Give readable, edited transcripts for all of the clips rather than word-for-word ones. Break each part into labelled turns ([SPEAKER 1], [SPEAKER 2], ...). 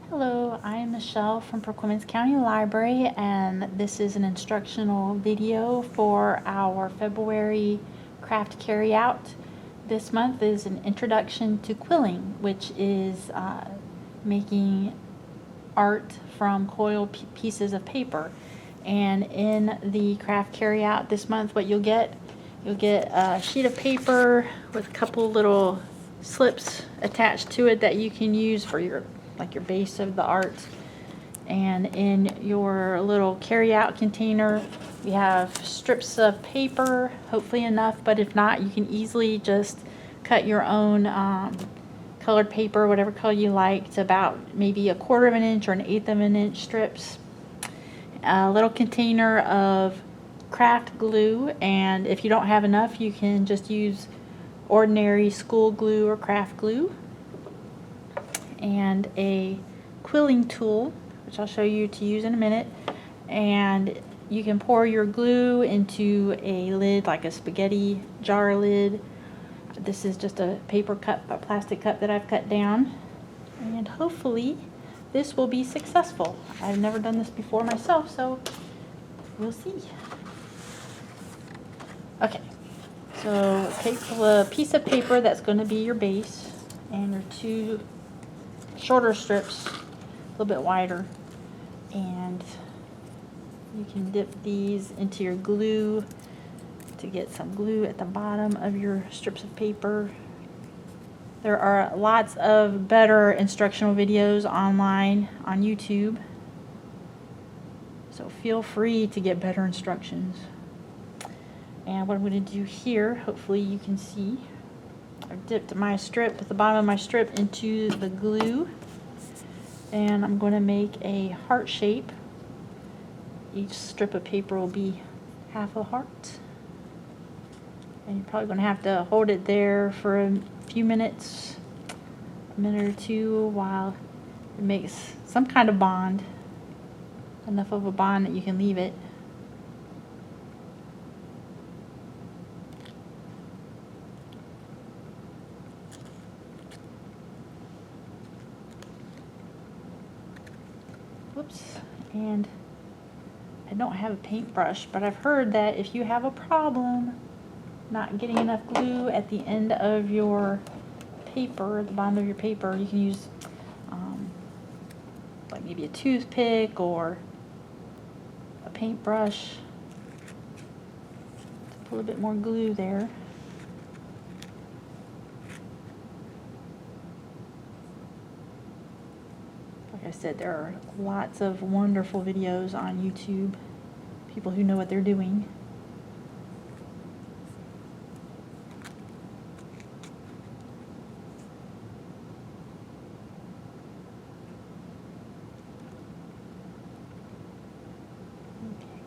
[SPEAKER 1] Hello, I am Michelle from Perquimans County Library, and this is an instructional video for our February craft carryout. This month is an introduction to quilling, which is making art from coiled pieces of paper. And in the craft carryout this month, what you'll get a sheet of paper with a couple little slips attached to it that you can use for your base of the art. And in your little carryout container, we have strips of paper, hopefully enough, but if not, you can easily just cut your own colored paper, whatever color you like, to about maybe 1/4 of an inch or 1/8 of an inch strips. A little container of craft glue, and if you don't have enough, you can just use ordinary school glue or craft glue, and a quilling tool, which I'll show you to use in a minute. And you can pour your glue into a lid, like a spaghetti jar lid. This is just a paper cup, a plastic cup that I've cut down, and hopefully this will be successful. I've never done this before myself, so we'll see. Okay, so take a piece of paper that's going to be your base, and your two shorter strips, a little bit wider, and you can dip these into your glue to get some glue at the bottom of your strips of paper. There are lots of better instructional videos online on YouTube, so feel free to get better instructions. And what I'm going to do here, hopefully you can see, I've dipped my strip, at the bottom of my strip, into the glue, and I'm going to make a heart shape. Each strip of paper will be half a heart, and you're probably going to have to hold it there for a few minutes, a minute or two, while it makes some kind of bond, enough of a bond that you can leave it. Whoops. And I don't have a paintbrush, but I've heard that if you have a problem not getting enough glue at the end of your paper, the bottom of your paper, you can use like maybe a toothpick or a paintbrush to put a bit more glue there. Like I said, there are lots of wonderful videos on YouTube, people who know what they're doing. Okay.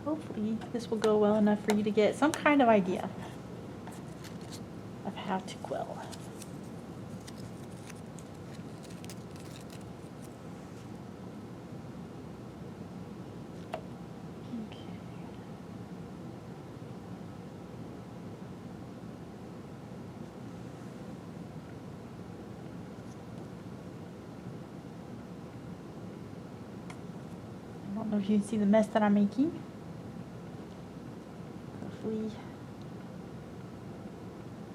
[SPEAKER 1] Hopefully this will go well enough for you to get some kind of idea of how to quill. I don't know if you can see the mess that I'm making. Hopefully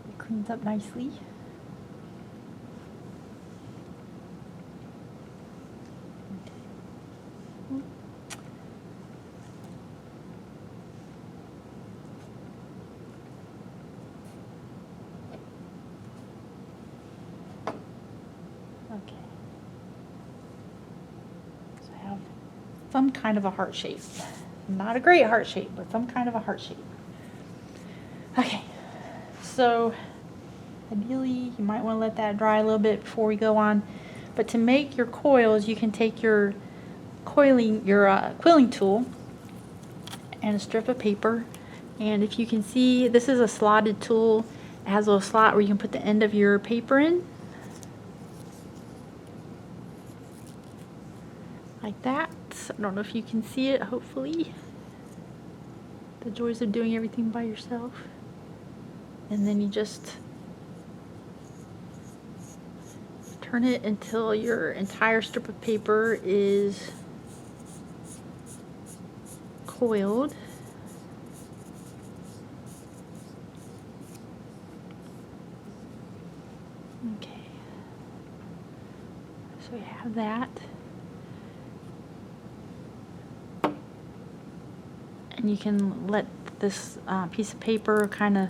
[SPEAKER 1] it cleans up nicely. Okay. So I have some kind of a heart shape. Not a great heart shape, but some kind of a heart shape. Okay, so ideally you might want to let that dry a little bit before we go on. But to make your coils, you can take your quilling tool and a strip of paper. And if you can see, this is a slotted tool. It has a little slot where you can put the end of your paper in. Like that. I don't know if you can see it, hopefully. The joys of doing everything by yourself. And then you just Turn it until your entire strip of paper is coiled. Okay. So we have that. And you can let this piece of paper kind of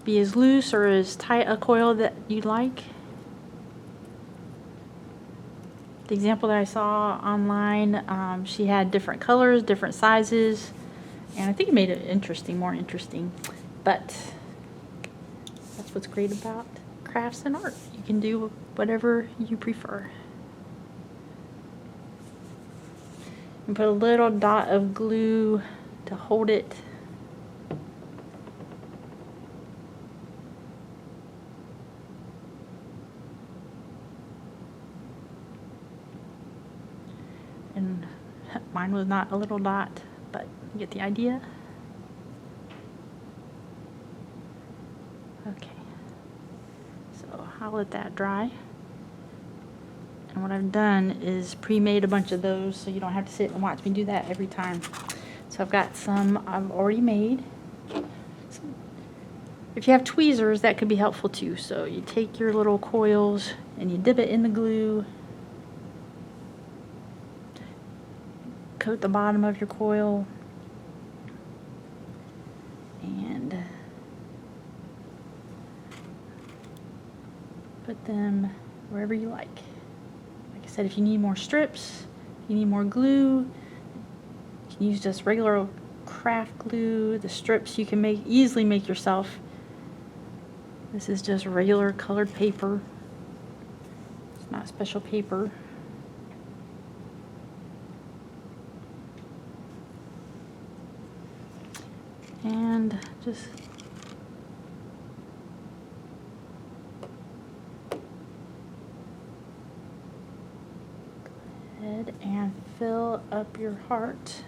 [SPEAKER 1] be as loose or as tight a coil that you like. The example that I saw online, she had different colors, different sizes, and I think it made it interesting, more interesting. But that's what's great about crafts and art. You can do whatever you prefer. And put a little dot of glue to hold it. And mine was not a little dot, but you get the idea. Okay, so I'll let that dry. And what I've done is pre-made a bunch of those so you don't have to sit and watch me do that every time. So I've got some I've already made. If you have tweezers, that could be helpful too. So you take your little coils and you dip it in the glue. Coat the bottom of your coil. And put them wherever you like. Like I said, if you need more strips, if you need more glue, you can use just regular craft glue. The strips you can easily make yourself. This is just regular colored paper. It's not special paper. And just go ahead and fill up your heart.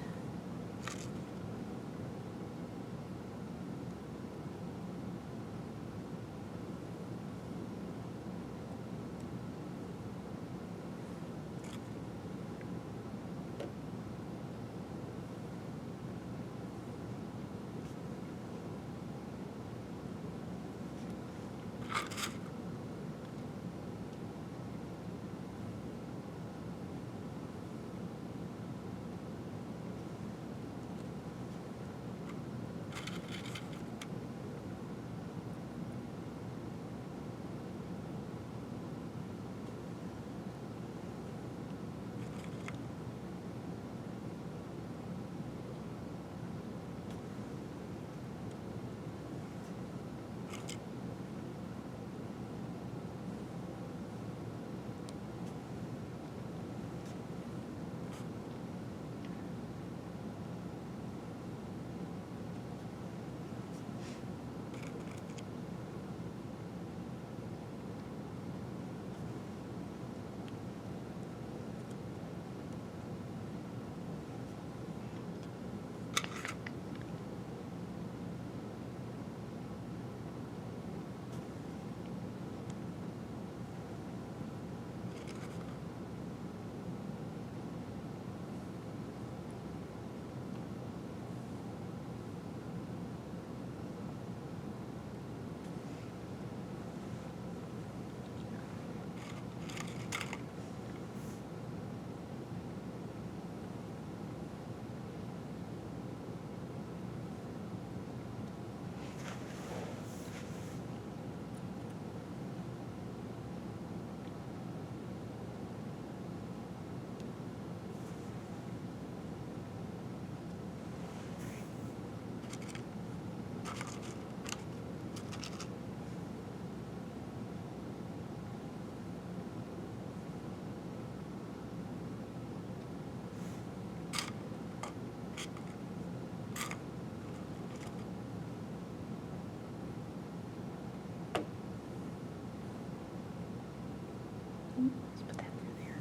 [SPEAKER 1] Let's put that through there.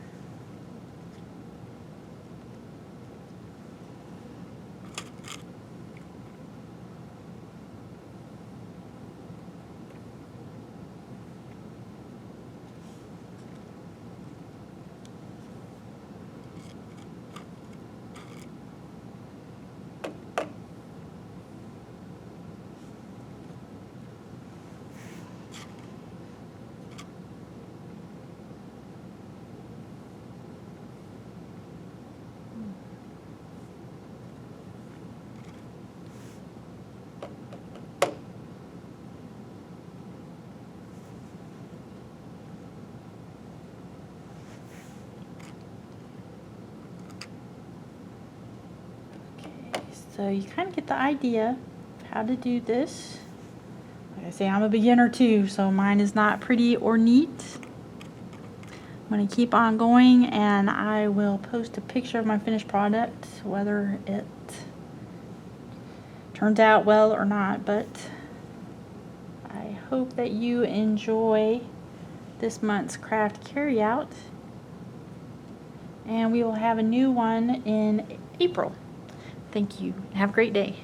[SPEAKER 1] So you kind of get the idea of how to do this. Like I say, I'm a beginner too, so mine is not pretty or neat. I'm going to keep on going, and I will post a picture of my finished product, whether it turns out well or not. But I hope that you enjoy this month's craft carryout, and we will have a new one in April. Thank you. Have a great day.